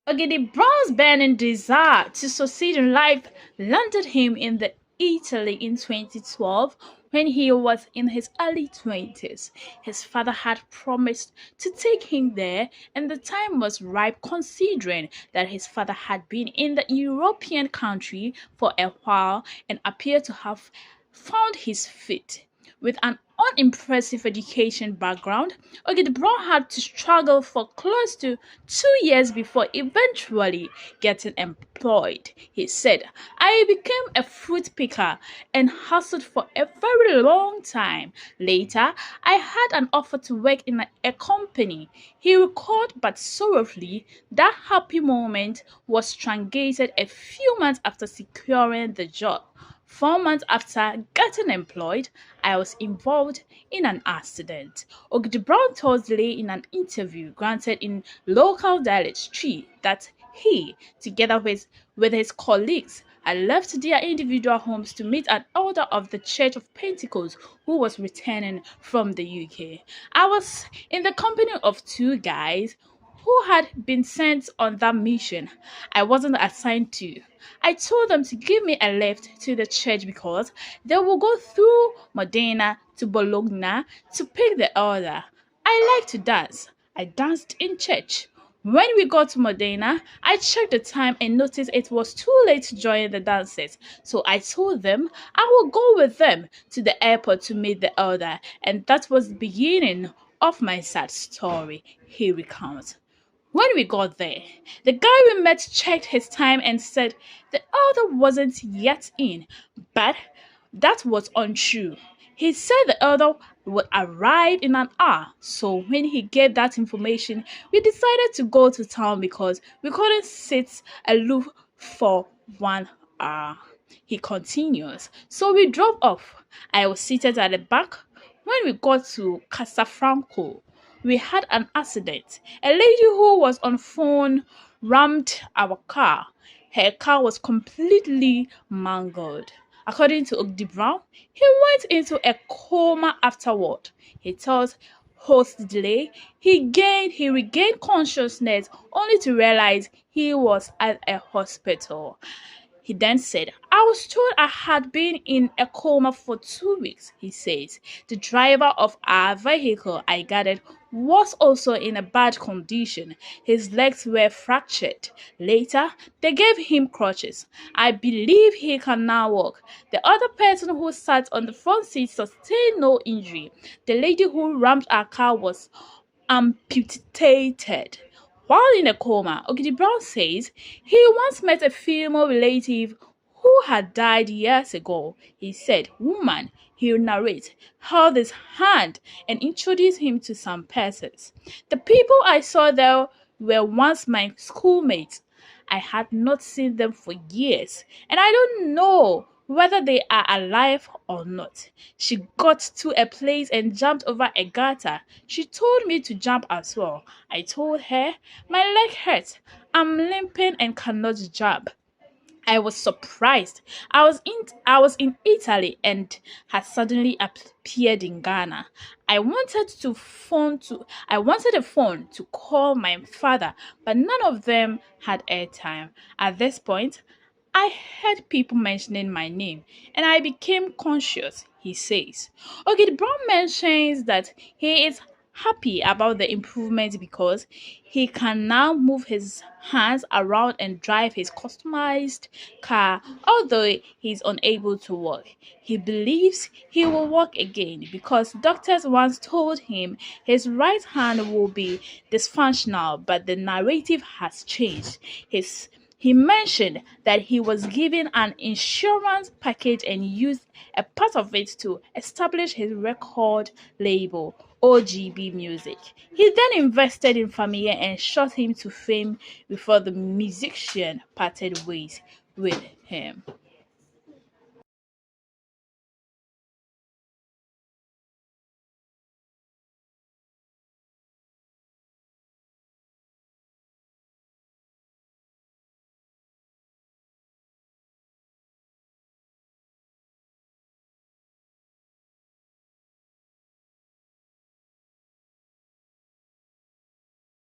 Ogidi Brown's burning desire to succeed in life landed him in the Italy in 2012 when he was in his early 20s. His father had promised to take him there, and the time was ripe considering that his father had been in the European country for a while and appeared to have found his feet. With an unimpressive education background, Ogidi Brown had to struggle for close to 2 years before eventually getting employed. He said, I became a fruit picker and hustled for a very long time. Later, I had an offer to work in a company. He recalled, but sorrowfully, that happy moment was truncated a few months after securing the job. 4 months after getting employed, I was involved in an accident. Ogidi Brown told Lee in an interview granted in local dialect 3 that he, together with his colleagues, had left their individual homes to meet an elder of the Church of Pentecost who was returning from the UK. I was in the company of two guys who had been sent on that mission I wasn't assigned to. I told them to give me a lift to the church because they will go through Modena to Bologna to pick the elder. I like to dance. I danced in church. When we got to Modena, I checked the time and noticed it was too late to join the dances. So I told them I would go with them to the airport to meet the elder, and that was the beginning of my sad story, he recounts. When we got there, the guy we met checked his time and said the elder wasn't yet in, but that was untrue. He said the elder would arrive in an hour, so when he gave that information, we decided to go to town because we couldn't sit aloof for 1 hour. He continues. So we drove off. I was seated at the back. When we got to Casafranco, we had an accident. A lady who was on phone rammed our car. Her car was completely mangled. According to Ogidi Brown, he went into a coma afterward. He tells host delay he regained consciousness only to realize he was at a hospital. He then said, I was told I had been in a coma for 2 weeks, he says. The driver of our vehicle, I gathered, was also in a bad condition. His legs were fractured. Later, they gave him crutches. I believe he can now walk. The other person who sat on the front seat sustained no injury. The lady who rammed our car was amputated. While in a coma, Ogidi Brown says he once met a female relative who had died years ago. He said, woman, he narrates, held his hand and introduced him to some persons. The people I saw there were once my schoolmates. I had not seen them for years, and I don't know whether they are alive or not. She got to a place and jumped over a gutter. She told me to jump as well. I told her, my leg hurts. I'm limping and cannot jump. I was surprised. I was in Italy and had suddenly appeared in Ghana. I wanted a phone to call my father, but none of them had airtime. At this point, I heard people mentioning my name and I became conscious, he says. Okay, Brown mentions that he is happy about the improvement because he can now move his hands around and drive his customized car, although he's unable to walk. He believes he will walk again because doctors once told him his right hand will be dysfunctional, but the narrative has changed. He mentioned that he was given an insurance package and used a part of it to establish his record label, OGB Music. He then invested in Fameye and shot him to fame before the musician parted ways with him.